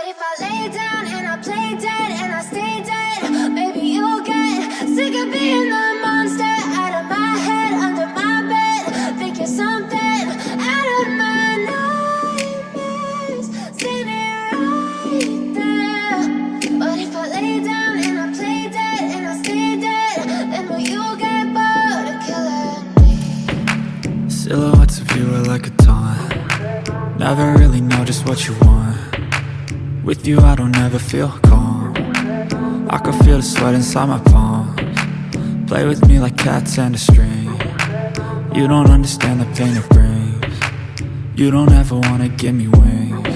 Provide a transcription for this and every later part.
if I lay down and I play dead and I stay dead? Maybe you'll get sick of being the monster out of my head, under my bed. Think you're something out of my nightmares, standing right there. But if I lay down and I play dead and I stay dead, then will you get bored of killing me? Silhouettes of you are like a taunt. Never really know just what you want. With you I don't ever feel calm. I can feel the sweat inside my palms. Play with me like cats and a string. You don't understand the pain it brings. You don't ever wanna give me wings.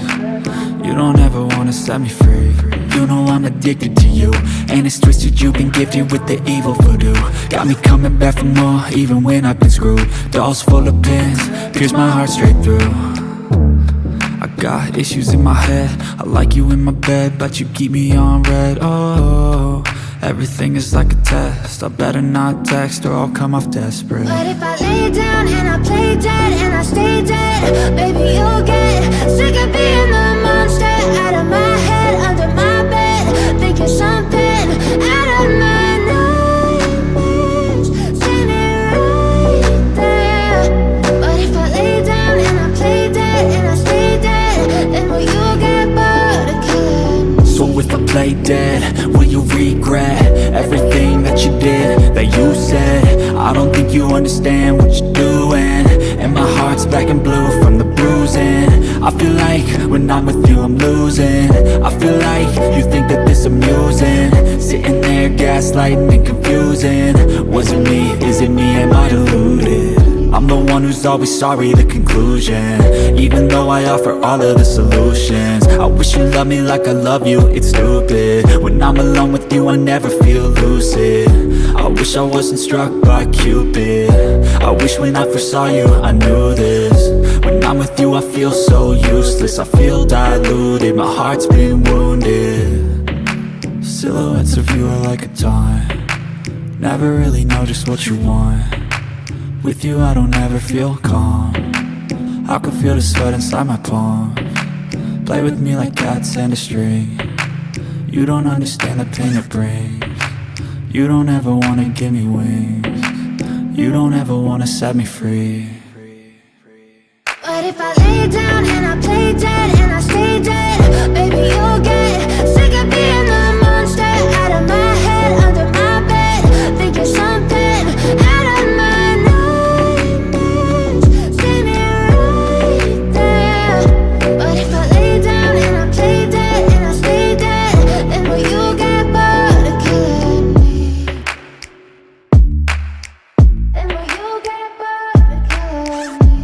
You don't ever wanna set me free. You know I'm addicted to you, and it's twisted, you've been gifted with the evil voodoo. Got me coming back for more, even when I've been screwed. Dolls full of pins, pierce my heart straight through. I got issues in my head, I like you in my bed, but you keep me on red. Oh, everything is like a test, I better not text or I'll come off desperate. But if I lay down and I play dead and I stay dead, baby you'll get sick of being the monster out of my head, under my bed. Think you're something out of my nightmares, standing right there. But if I lay down and I play dead and I stay dead, then will you get bored of killing me? So if I play dead, will you regret everything that you did, that you said? I don't think you understand what you're doing, and my heart's black and blue from the bruising. I feel like when I'm with you I'm losing. I feel like you think that this amusing, sitting there gaslighting and confusing. Was it me? Is it me? Am I deluded? I'm the one who's always sorry, the conclusion, even though I offer all of the solutions. I wish you loved me like I love you, it's stupid. When I'm alone with you I never feel lucid. I wish I wasn't struck by Cupid. I wish when I first saw you I knew this. When I'm with you I feel so useless, I feel diluted, my heart's been wounded. Silhouettes of you are like a taunt. Never really know just what you want. With you I don't ever feel calm. I can feel the sweat inside my palms. Play with me like cats and a string. You don't understand the pain it brings. You don't ever wanna give me wings. You don't ever wanna set me free. But if I lay down and I play dead and I stay dead, baby you'll get sick of being the monster out of my head, under my bed. Think you're something out of my nightmares, standing right there. But if I lay down and I play dead and I stay dead, then will you get bored of killing me? Then will you get bored of killing me?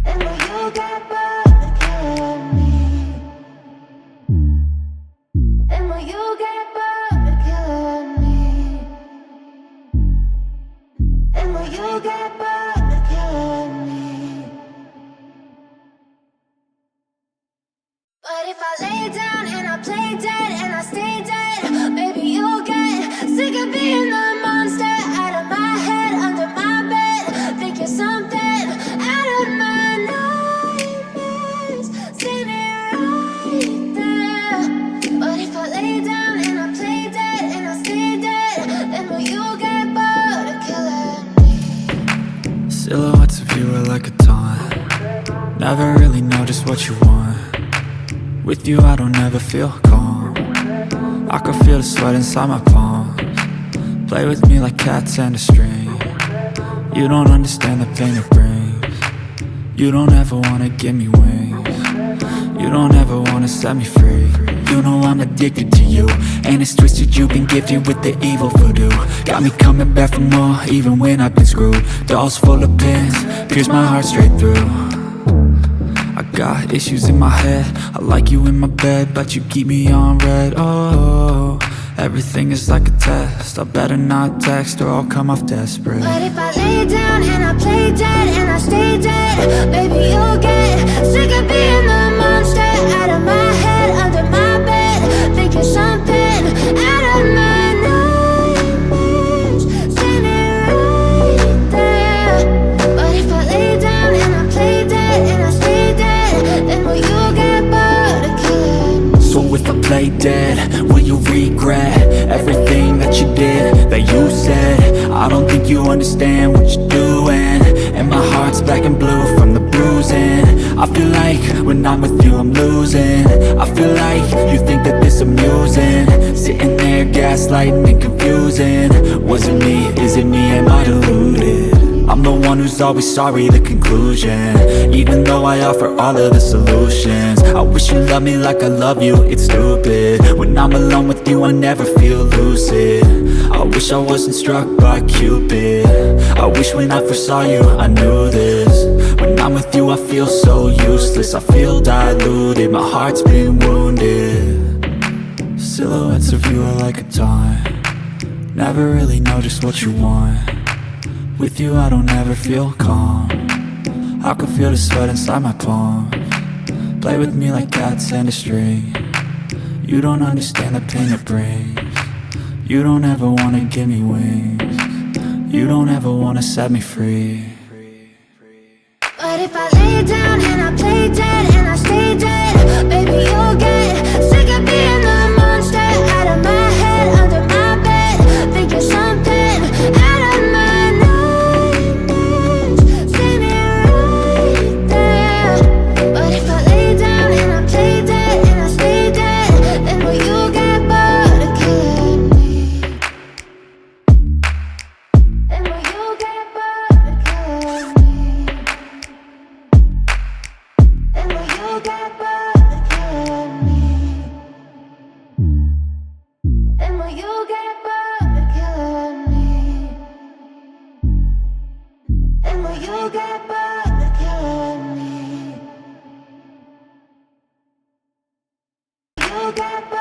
And will you get bored of killing me? And will you get bored of killing me? And will you get bored of killing me? But if I lay down and I play dead and I stay dead, baby you'll get sick of being the monster out of my head, under my bed. Think you're something out of my nightmares, standing right there. But if I lay down and I play dead and I stay dead, then will you get bored of killing me? Silhouettes of you are like a taunt. Never really know just what you want. With you I don't ever feel calm. I can feel the sweat inside my palms. Play with me like cats and a string. You don't understand the pain it brings. You don't ever wanna give me wings. You don't ever wanna set me free. You know I'm addicted to you, and it's twisted, you've been gifted with the evil voodoo. Got me coming back for more, even when I've been screwed. Dolls full of pins, pierce my heart straight through. I got issues in my head, I like you in my bed, but you keep me on red. Oh, everything is like a test, I better not text or I'll come off desperate. But if I lay down and I play dead and I stay dead, baby you'll get sick of being the monster out of my head, under my bed. Think you're something out of my nightmares, standing right there. But if I lay down and I play dead and I stay dead, then will you play dead? Will you regret everything that you did, that you said? I don't think you understand what you're doing, and my heart's black and blue from the bruising. I feel like when I'm with you I'm losing. I feel like you think that this amusing, sitting there gaslighting and confusing. Was it me? Is it me? Am I deluded? I'm the one who's always sorry, the conclusion, even though I offer all of the solutions. I wish you loved me like I love you, it's stupid. When I'm alone with you I never feel lucid. I wish I wasn't struck by Cupid. I wish when I first saw you I knew this. When I'm with you I feel so useless, I feel diluted, my heart's been wounded. Silhouettes of you are like a taunt, never really know just what you want. With you I don't ever feel calm, I can feel the sweat inside my palms. Play with me like cats and a string, you don't understand the pain it brings. You don't ever wanna give me wings, you don't ever wanna set me free. But if I lay down and I play dead and I stay dead, baby you'll get sick of being the monster out of my head, under my bed, thinking something out of my nightmares. See me right there. But if I lay down and I play dead and I stay dead, then will you get bored of killing me? Then will you get bored of killing me? And will you get bored of killing me? And will you get bored of killing me? And will you get bored of killing me? You get bored.